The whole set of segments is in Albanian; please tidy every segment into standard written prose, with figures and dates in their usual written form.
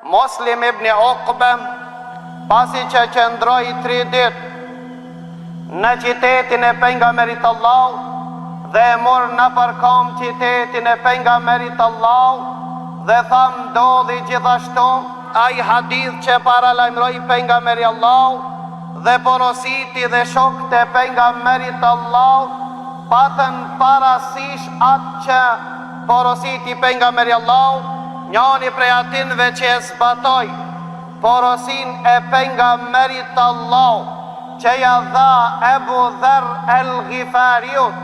Muslim ibn Uqba, pasi që qëndroi 3 ditë në qytetin e pejgamberit Allah dhe e mor në përkom qytetin e pejgamberit Allah dhe tham ndodhi gjithashtu ai hadith që paralajmëroi pejgamberi Allah dhe porositi dhe shokët e pejgamberit Allah patën parasysh atë që porositi pejgamberi Allah, njëri prej atinve që e zbatoi porosin e pejgamberit Allah që ja dha Ebu Dher el-Ghifariut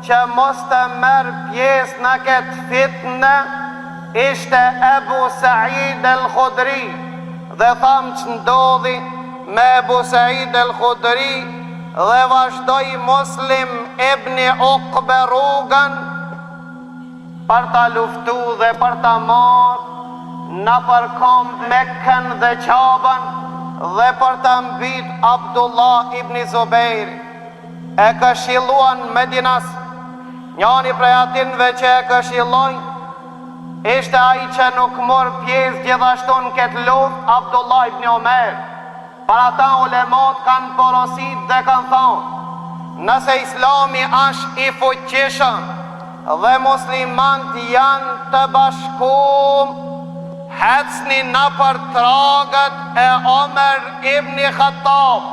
që mos të merr pjesë në këtë fitnë, ishte Ebu Said el-Khudri. Dhe tham që ndodhi me Ebu Said el-Khudri dhe vazhdoi Muslim ibn Uqba rrugën për ta luftu dhe për ta marrë në përkom Mekkën dhe Qabën dhe për ta mbit Abdullah ibn Zubair. E këshilluan Medinas. Njëri prej atinve që e këshilloi ishte ai që nuk mor pjesë gjithashtu në këtë luftë, Abdullah ibn Omer. Para ta ulemat kanë porosit dhe kanë thonë, nëse Islami është i fuqishëm dhe muslimant janë të bashkuar, hecni në për tragët e Omer ibn Khattab,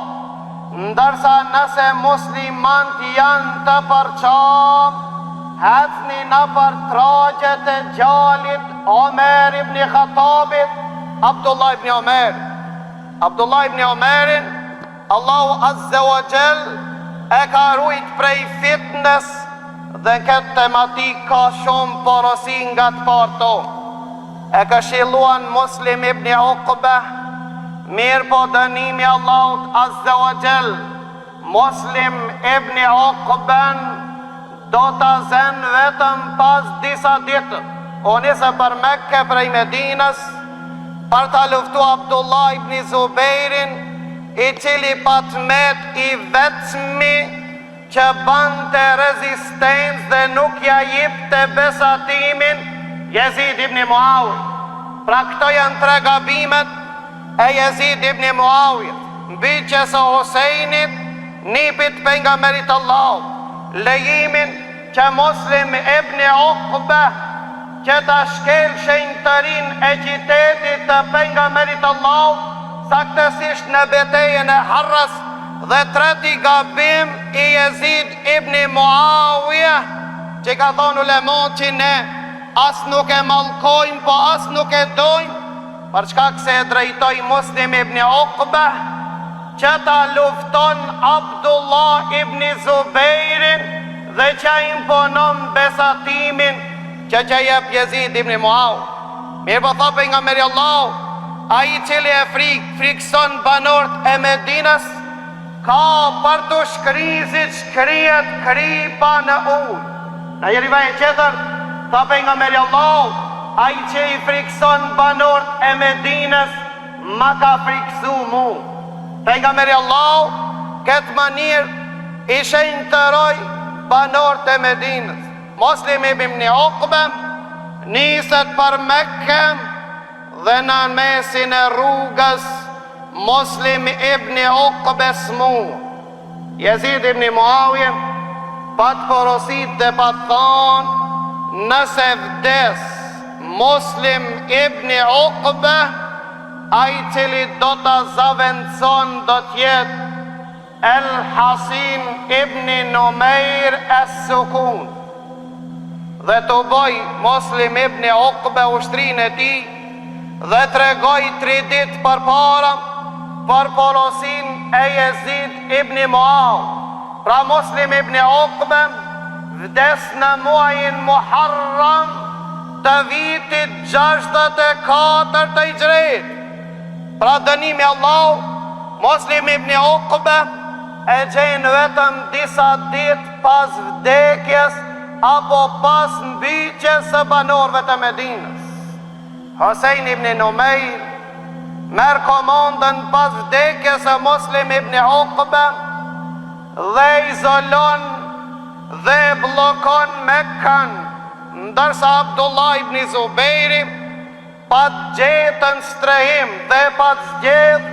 ndërsa nëse muslimant janë të përqam, hecni në për tragët e gjallit Omer ibn Khattabit, Abdullah ibn Omer. Abdullah ibn Omerin, Allahu Azza wa Jall e ka rujt prej fitnës dhe këtë tematik ka shumë porosi nga të parto. E këshilluan Muslim ibn Uqba, mirë po dënimi Allahut Azza wa Jall, Muslim ibn Uqban do të zënë vetëm pas disa ditë. O nisë për Mekke prej Medinës, për ta luftu Abdullah ibn Zubairin, i cili patmet i vetëmi që bante rezistencë dhe nuk ja jipte besatimin Jezid ibn Muawiyah. Pra këto janë 3 gabimet e Jezid ibn Muawiyah, mbiqës së Husejnit, nipit pejgamberit Allah, lejimin që Muslim ibn Uqba që ta shkel shenjtërin e qytetit të pejgamberit Allah, saktësisht në betejën e Harras, dhe 3 gabim i Jezid ibn Muawiyah, që ka thonë ulemat që ne as nuk e mallkojmë, po as nuk e dojmë, për shkak se e drejtoi Muslim ibn Uqba që ta lufton Abdullah ibn Zubairin dhe që imponon besatimin që jep Jezid ibn Muawiyah. Mirë po tha pejgamberi Allah, ai cili e frikson banorët e Medinës, ka për të shkrizit shkrijet kripa në ujë. Në një rivajet tjetër, tha pejgamberi Allah, ai që i frikson banorët e Medinës, ma ka friksu mu. Pejgamberi Allah, këtë manirë i shenjtëroi banorët e Medinës. Muslim ibn Uqba niset për Mekke dhe në mesin e rrugës Muslim ibn Uqba smu. Jezid ibn Muawiyah pat porosit dhe pat thonë, nëse vdes Muslim ibn Uqba, ai cili do të zavendëson do tjetë El-Hasin ibn Numeir es-Sukun. Dhe të boj Muslim ibn Uqba ushtrinë e ti dhe tregoj 3 ditë për para për porosin e Jezid ibn Muawiyah. Pra Muslim ibn Uqba vdes në muajin Muharram të vitit 64 të Hijrit. Pra dënimi Allah, Muslim ibn Uqba e gjenë vetëm disa ditë pas vdekjes apo pas mbyqjes së banorëve të Medinës. Husejn ibn Numeir merr komandën pas vdekjes së Muslim ibn Uqba dhe izolon dhe blokon Mekkën, ndërsa Abdullah ibn Zubairi pa gjetën strehim dhe pa zgjedh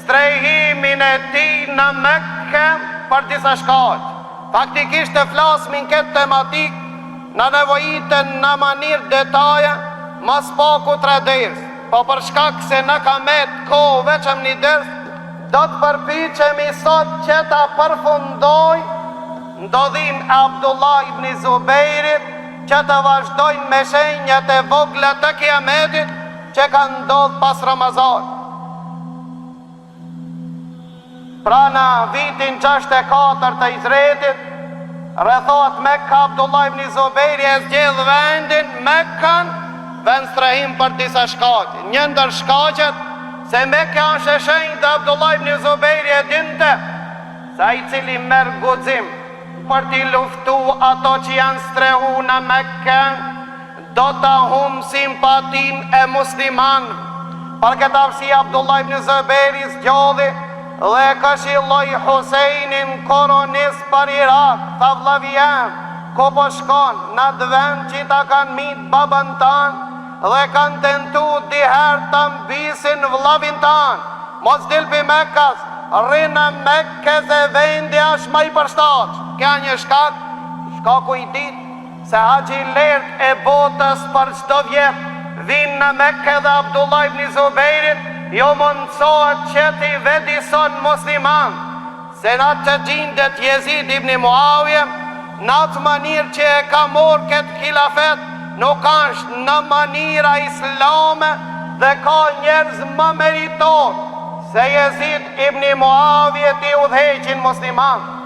strehimin e tij në Mekke për disa shkaq. Faktikisht të flasmin këtë tematik në nevojitën në manirë detaje, mas paku 3 ders, po për shkak se në kamet kohë veçëm një ders, do të përpiqemi sot që ta përfundoj ndodhin e Abdullah ibn Zubejrit, që të vazhdojnë me shenjat e vogla të kiametit që kanë ndodhur pas Ramazan. Pra në vitin 64 të Hijretit, rrethot Mekka, Abdullah ibn Zubejri e zgjedh vendin Mekkan, vend strehim për disa shkaqe. Një ndër shkaqet se Mekka është e shenjtë dhe Abdullah ibn Zubejri e dinte se ai cili merr guxim për t'i luftu ato që janë strehu në Mekke, do t'a humbë simpatin e muslimanëve. Për këtë arsye Abdullah ibn Zubejri zgjodhi dhe këshilloi Husejnin, koronist për Irak, tha vllavi jam, ku po shkon, në atë vend që ta kanë mit babën tanë dhe kanë tentu diherë të mbisin vllavin tanë. Mos dil pi Mekkas, rri në Mekke se vendi është më i përshtatshëm. Ka një shkaku i ditë se Haxhi Lert e botës për çdo vjet vinë në Mekke dhe Abdullah ibn Zubejrit jo mundsohet që t'i vedison musliman se në atë që gjindet Jezid ibn Muawije, në atë manirë që e ka morë këtë khilafet, nuk është në manira islame dhe ka njerëz më meritor se Jezid ibn Muawije t'i udhëheqin musliman.